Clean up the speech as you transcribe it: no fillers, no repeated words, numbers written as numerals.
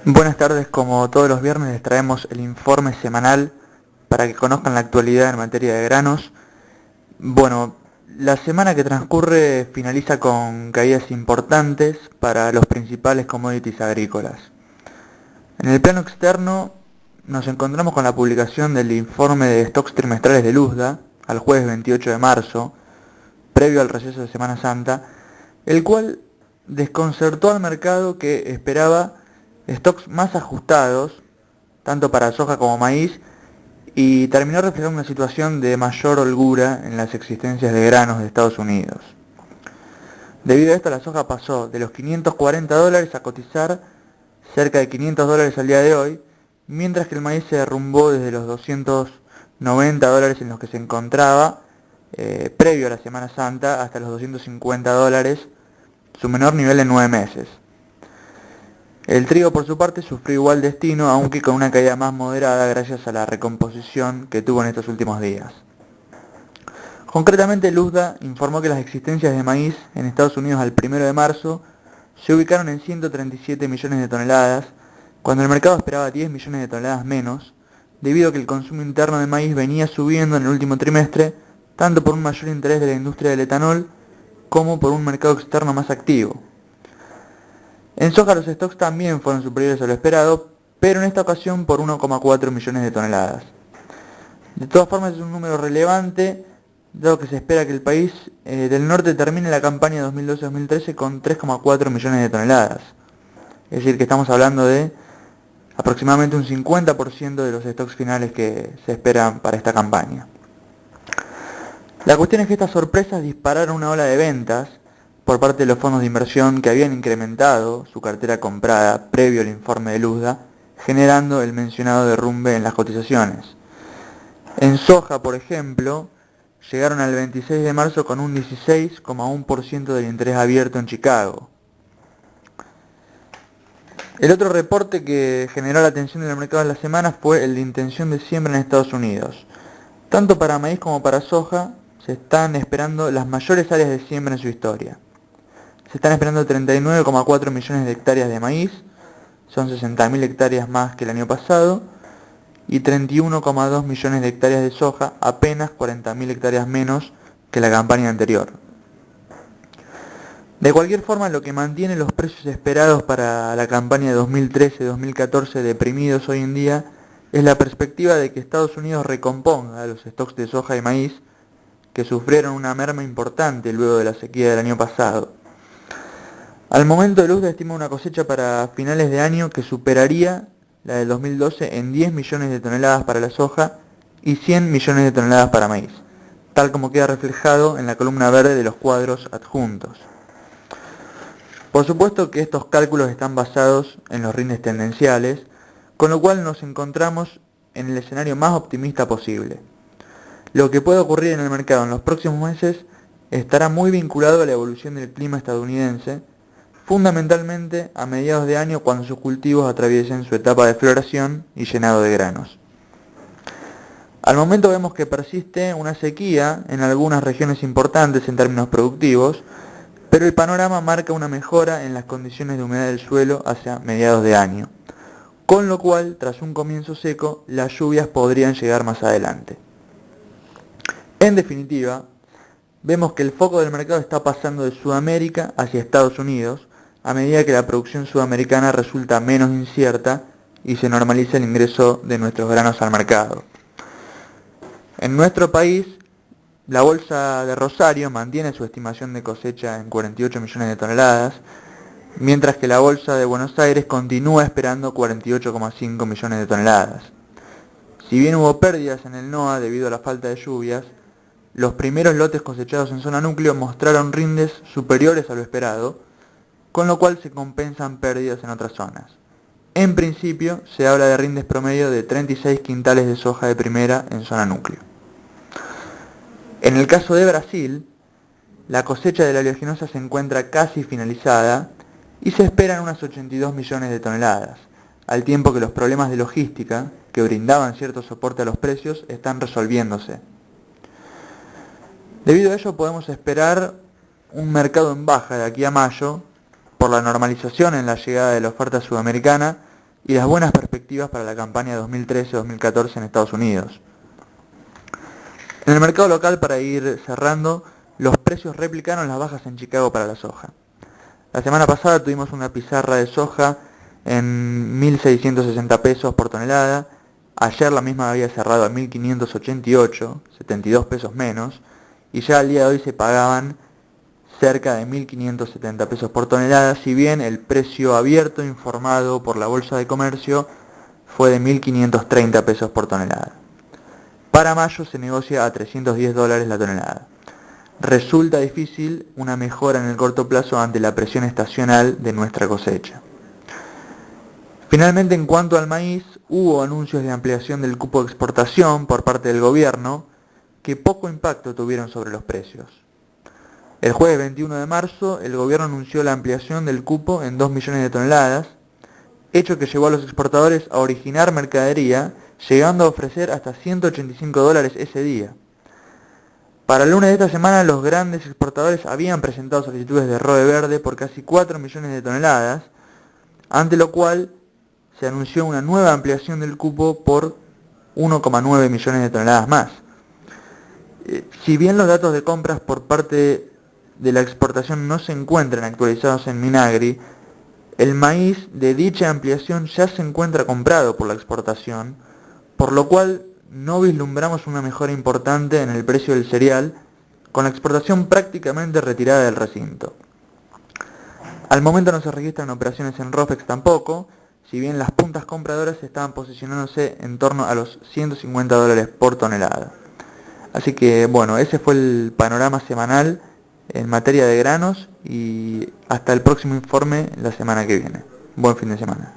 Buenas tardes, como todos los viernes les traemos el informe semanal para que conozcan la actualidad en materia de granos. Bueno, la semana que transcurre finaliza con caídas importantes para los principales commodities agrícolas. En el plano externo nos encontramos con la publicación del informe de stocks trimestrales de USDA al jueves 28 de marzo, previo al receso de Semana Santa, el cual desconcertó al mercado que esperaba stocks más ajustados, tanto para soja como maíz, y terminó reflejando una situación de mayor holgura en las existencias de granos de Estados Unidos. Debido a esto, la soja pasó de los $540 a cotizar cerca de $500 al día de hoy, mientras que el maíz se derrumbó desde los $290 en los que se encontraba previo a la Semana Santa hasta los $250, su menor nivel en 9 meses. El trigo, por su parte, sufrió igual destino, aunque con una caída más moderada gracias a la recomposición que tuvo en estos últimos días. Concretamente, el USDA informó que las existencias de maíz en Estados Unidos al 1 de marzo se ubicaron en 137 millones de toneladas, cuando el mercado esperaba 10 millones de toneladas menos, debido a que el consumo interno de maíz venía subiendo en el último trimestre, tanto por un mayor interés de la industria del etanol, como por un mercado externo más activo. En soja los stocks también fueron superiores a lo esperado, pero en esta ocasión por 1,4 millones de toneladas. De todas formas es un número relevante, dado que se espera que el país del norte termine la campaña 2012-2013 con 3,4 millones de toneladas. Es decir, que estamos hablando de aproximadamente un 50% de los stocks finales que se esperan para esta campaña. La cuestión es que estas sorpresas dispararon una ola de ventas por parte de los fondos de inversión que habían incrementado su cartera comprada previo al informe de USDA, generando el mencionado derrumbe en las cotizaciones. En soja, por ejemplo, llegaron al 26 de marzo con un 16,1% del interés abierto en Chicago. El otro reporte que generó la atención del mercado en la semana fue el de intención de siembra en Estados Unidos. Tanto para maíz como para soja se están esperando las mayores áreas de siembra en su historia. Se están esperando 39,4 millones de hectáreas de maíz, son 60.000 hectáreas más que el año pasado, y 31,2 millones de hectáreas de soja, apenas 40.000 hectáreas menos que la campaña anterior. De cualquier forma, lo que mantiene los precios esperados para la campaña de 2013-2014 deprimidos hoy en día es la perspectiva de que Estados Unidos recomponga los stocks de soja y maíz que sufrieron una merma importante luego de la sequía del año pasado. Al momento el USDA estima una cosecha para finales de año que superaría la del 2012 en 10 millones de toneladas para la soja y 100 millones de toneladas para maíz, tal como queda reflejado en la columna verde de los cuadros adjuntos. Por supuesto que estos cálculos están basados en los rindes tendenciales, con lo cual nos encontramos en el escenario más optimista posible. Lo que puede ocurrir en el mercado en los próximos meses estará muy vinculado a la evolución del clima estadounidense, fundamentalmente a mediados de año cuando sus cultivos atraviesen su etapa de floración y llenado de granos. Al momento vemos que persiste una sequía en algunas regiones importantes en términos productivos, pero el panorama marca una mejora en las condiciones de humedad del suelo hacia mediados de año, con lo cual, tras un comienzo seco, las lluvias podrían llegar más adelante. En definitiva, vemos que el foco del mercado está pasando de Sudamérica hacia Estados Unidos, a medida que la producción sudamericana resulta menos incierta y se normaliza el ingreso de nuestros granos al mercado. En nuestro país, la bolsa de Rosario mantiene su estimación de cosecha en 48 millones de toneladas, mientras que la bolsa de Buenos Aires continúa esperando 48,5 millones de toneladas. Si bien hubo pérdidas en el NOA debido a la falta de lluvias, los primeros lotes cosechados en zona núcleo mostraron rindes superiores a lo esperado, con lo cual se compensan pérdidas en otras zonas. En principio, se habla de rindes promedio de 36 quintales de soja de primera en zona núcleo. En el caso de Brasil, la cosecha de la oleaginosa se encuentra casi finalizada y se esperan unas 82 millones de toneladas, al tiempo que los problemas de logística, que brindaban cierto soporte a los precios, están resolviéndose. Debido a ello podemos esperar un mercado en baja de aquí a mayo, por la normalización en la llegada de la oferta sudamericana y las buenas perspectivas para la campaña 2013-2014 en Estados Unidos. En el mercado local, para ir cerrando, los precios replicaron las bajas en Chicago para la soja. La semana pasada tuvimos una pizarra de soja en 1.660 pesos por tonelada. Ayer la misma había cerrado a 1.588, 72 pesos menos, y ya al día de hoy se pagaban cerca de 1.570 pesos por tonelada, si bien el precio abierto informado por la Bolsa de Comercio fue de 1.530 pesos por tonelada. Para mayo se negocia a $310 la tonelada. Resulta difícil una mejora en el corto plazo ante la presión estacional de nuestra cosecha. Finalmente, en cuanto al maíz, hubo anuncios de ampliación del cupo de exportación por parte del gobierno que poco impacto tuvieron sobre los precios. El jueves 21 de marzo, el gobierno anunció la ampliación del cupo en 2 millones de toneladas, hecho que llevó a los exportadores a originar mercadería, llegando a ofrecer hasta $185 ese día. Para el lunes de esta semana, los grandes exportadores habían presentado solicitudes de ROE verde por casi 4 millones de toneladas, ante lo cual se anunció una nueva ampliación del cupo por 1,9 millones de toneladas más. Si bien los datos de compras por parte de la exportación no se encuentran actualizados en Minagri, el maíz de dicha ampliación ya se encuentra comprado por la exportación, por lo cual no vislumbramos una mejora importante en el precio del cereal, con la exportación prácticamente retirada del recinto. Al momento no se registran operaciones en ROFEX tampoco, si bien las puntas compradoras estaban posicionándose en torno a los $150 por tonelada. Así que bueno, ese fue el panorama semanal en materia de granos y hasta el próximo informe la semana que viene. Buen fin de semana.